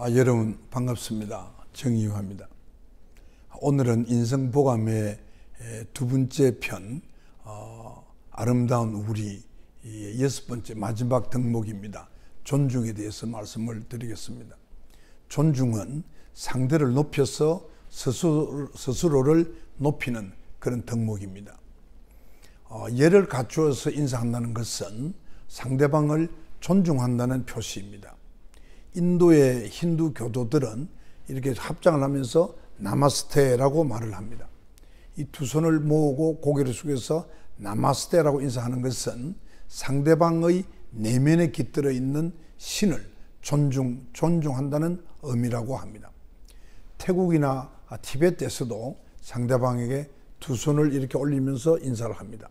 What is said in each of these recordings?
여러분 반갑습니다. 정의유합니다. 오늘은 인생보감의 두 번째 편 아름다운 우리 여섯 번째 마지막 덕목입니다. 존중에 대해서 말씀을 드리겠습니다. 존중은 상대를 높여서 스스로를 높이는 그런 덕목입니다. 예를 갖추어서 인사한다는 것은 상대방을 존중한다는 표시입니다. 인도의 힌두 교도들은 이렇게 합장을 하면서 나마스테라고 말을 합니다. 이 두 손을 모으고 고개를 숙여서 나마스테라고 인사하는 것은 상대방의 내면에 깃들어 있는 신을 존중한다는 의미라고 합니다. 태국이나 티베트에서도 상대방에게 두 손을 이렇게 올리면서 인사를 합니다.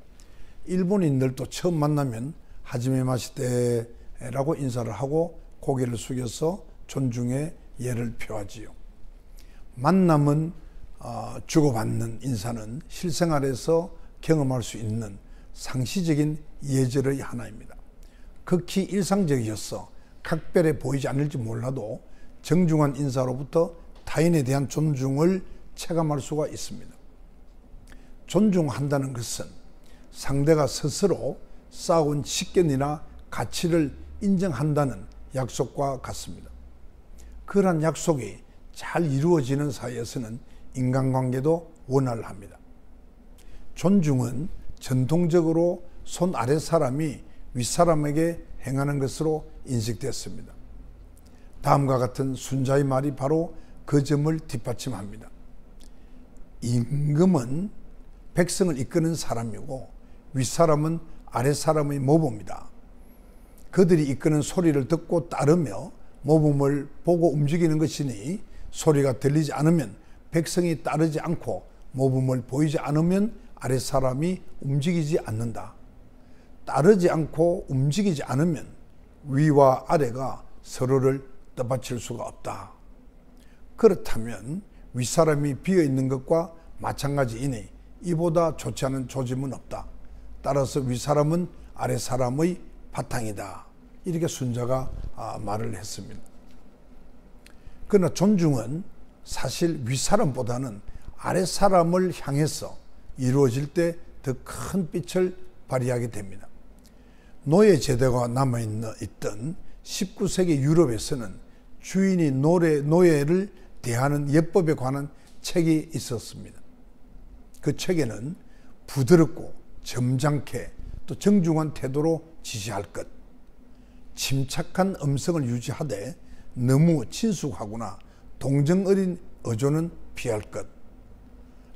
일본인들도 처음 만나면 하지메 마시테라고 인사를 하고 고개를 숙여서 존중의 예를 표하지요. 만남은 주고받는 인사는 실생활에서 경험할 수 있는 상시적인 예절의 하나입니다. 극히 일상적이어서 각별해 보이지 않을지 몰라도 정중한 인사로부터 타인에 대한 존중을 체감할 수가 있습니다. 존중한다는 것은 상대가 스스로 쌓아온 식견이나 가치를 인정한다는 약속과 같습니다. 그러한 약속이 잘 이루어지는 사이에서는 인간관계도 원활합니다. 존중은 전통적으로 손 아래 사람이 윗사람에게 행하는 것으로 인식됐습니다. 다음과 같은 순자의 말이 바로 그 점을 뒷받침합니다. 임금은 백성을 이끄는 사람이고 윗사람은 아랫사람의 모범이다. 그들이 이끄는 소리를 듣고 따르며 모범을 보고 움직이는 것이니 소리가 들리지 않으면 백성이 따르지 않고 모범을 보이지 않으면 아랫사람이 움직이지 않는다. 따르지 않고 움직이지 않으면 위와 아래가 서로를 떠받칠 수가 없다. 그렇다면 윗사람이 비어있는 것과 마찬가지이니 이보다 좋지 않은 조짐은 없다. 따라서 윗사람은 아랫사람의 바탕이다. 이렇게 순자가 말을 했습니다. 그러나 존중은 사실 윗사람보다는 아랫사람을 향해서 이루어질 때 더 큰 빛을 발휘하게 됩니다. 노예 제도가 남아있던 19세기 유럽에서는 주인이 노예를 대하는 예법에 관한 책이 있었습니다. 그 책에는 부드럽고 점잖게 또 정중한 태도로 지시할 것, 침착한 음성을 유지하되 너무 친숙하거나 동정 어린 어조는 피할 것,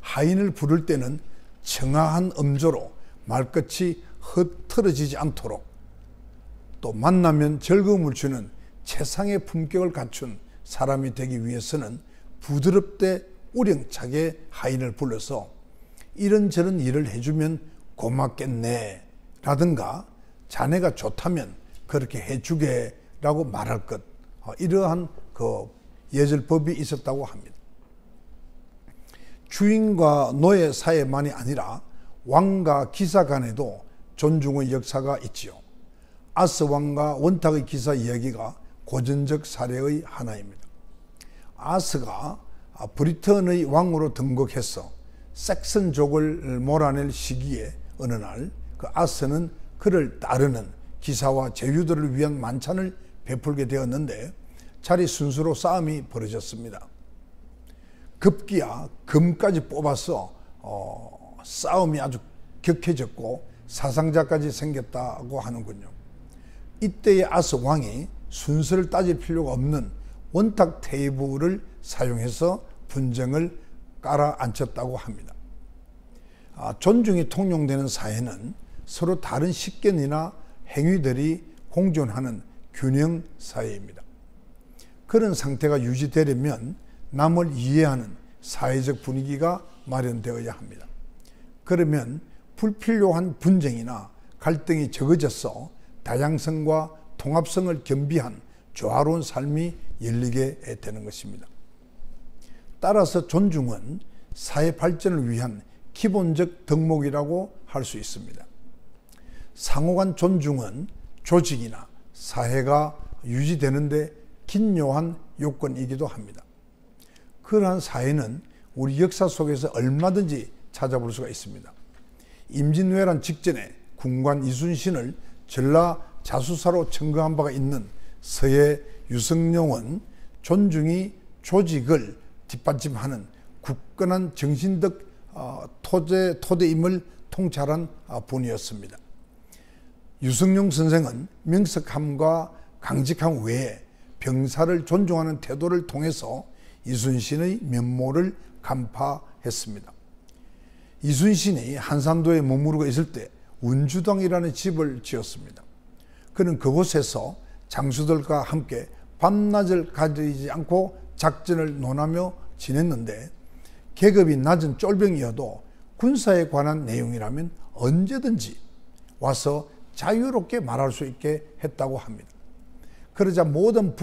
하인을 부를 때는 청아한 음조로 말끝이 흐트러지지 않도록, 또 만나면 즐거움을 주는 최상의 품격을 갖춘 사람이 되기 위해서는 부드럽되 우렁차게 하인을 불러서 이런저런 일을 해주면 고맙겠네 라든가 자네가 좋다면 그렇게 해주게 라고 말할 것, 이러한 그 예절법이 있었다고 합니다. 주인과 노예 사이만이 아니라 왕과 기사 간에도 존중의 역사가 있지요. 아스 왕과 원탁의 기사 이야기가 고전적 사례의 하나입니다. 아스가 브리턴의 왕으로 등극해서 섹슨족을 몰아낼 시기에 어느 날 그 아스는 그를 따르는 기사와 제휴들을 위한 만찬을 베풀게 되었는데 자리 순서로 싸움이 벌어졌습니다. 급기야 금까지 뽑아서 싸움이 아주 격해졌고 사상자까지 생겼다고 하는군요. 이때의 아스 왕이 순서를 따질 필요가 없는 원탁 테이블을 사용해서 분쟁을 깔아앉혔다고 합니다. 존중이 통용되는 사회는 서로 다른 식견이나 행위들이 공존하는 균형 사회입니다. 그런 상태가 유지되려면 남을 이해하는 사회적 분위기가 마련되어야 합니다. 그러면 불필요한 분쟁이나 갈등이 적어져서 다양성과 통합성을 겸비한 조화로운 삶이 열리게 되는 것입니다. 따라서 존중은 사회 발전을 위한 기본적 덕목이라고 할 수 있습니다. 상호간 존중은 조직이나 사회가 유지되는데 긴요한 요건이기도 합니다. 그러한 사회는 우리 역사 속에서 얼마든지 찾아볼 수가 있습니다. 임진왜란 직전에 군관 이순신을 전라 자수사로 청구한 바가 있는 서해 유성룡은 존중이 조직을 뒷받침하는 굳건한 정신적 토대임을 통찰한 분이었습니다. 유성룡 선생은 명석함과 강직함 외에 병사를 존중하는 태도를 통해서 이순신의 면모를 간파했습니다. 이순신이 한산도에 머무르고 있을 때 운주당이라는 집을 지었습니다. 그는 그곳에서 장수들과 함께 밤낮을 가리지 않고 작전을 논하며 지냈는데, 계급이 낮은 쫄병이어도 군사에 관한 내용이라면 언제든지 와서 자유롭게 말할 수 있게 했다고 합니다. 그러자 모든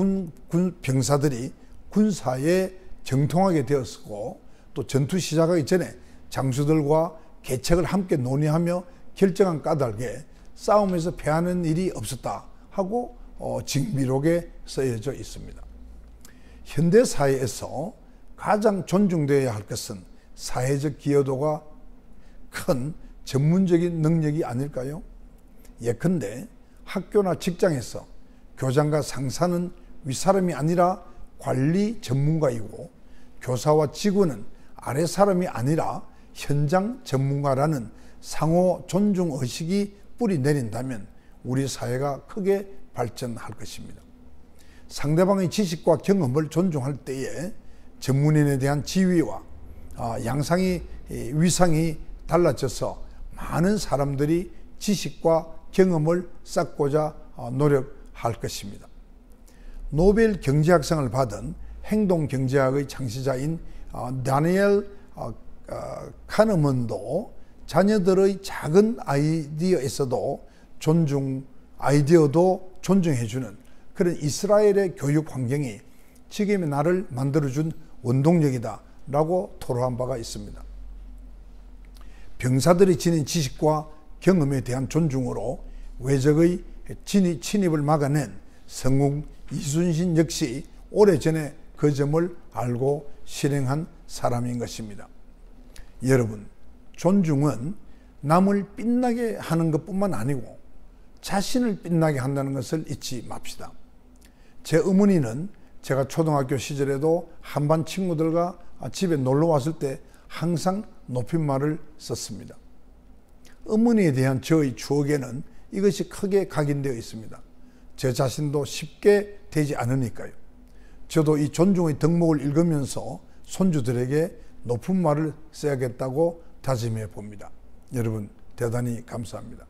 병사들이 군사에 정통하게 되었고, 또 전투 시작하기 전에 장수들과 계책을 함께 논의하며 결정한 까닭에 싸움에서 패하는 일이 없었다 하고 징비록에 쓰여져 있습니다. 현대 사회에서 가장 존중되어야 할 것은 사회적 기여도가 큰 전문적인 능력이 아닐까요? 예컨대 학교나 직장에서 교장과 상사는 윗사람이 아니라 관리 전문가이고, 교사와 직원은 아래 사람이 아니라 현장 전문가라는 상호 존중 의식이 뿌리 내린다면 우리 사회가 크게 발전할 것입니다. 상대방의 지식과 경험을 존중할 때에 전문인에 대한 지위와 위상이 달라져서 많은 사람들이 지식과 경험을 쌓고자 노력할 것입니다. 노벨 경제학상을 받은 행동경제학의 창시자인 다니엘 카너먼도 자녀들의 작은 아이디어도 존중해주는 그런 이스라엘의 교육 환경이 지금의 나를 만들어준 원동력이다 라고 토로한 바가 있습니다. 병사들이 지닌 지식과 경험에 대한 존중으로 외적의 침입을 막아낸 성웅 이순신 역시 오래전에 그 점을 알고 실행한 사람인 것입니다. 여러분, 존중은 남을 빛나게 하는 것뿐만 아니고 자신을 빛나게 한다는 것을 잊지 맙시다. 제 어머니는 제가 초등학교 시절에도 한반 친구들과 집에 놀러 왔을 때 항상 높임말을 썼습니다. 어머니에 대한 저의 추억에는 이것이 크게 각인되어 있습니다. 제 자신도 쉽게 되지 않으니까요. 저도 이 존중의 덕목을 읽으면서 손주들에게 높은 말을 써야겠다고 다짐해 봅니다. 여러분, 대단히 감사합니다.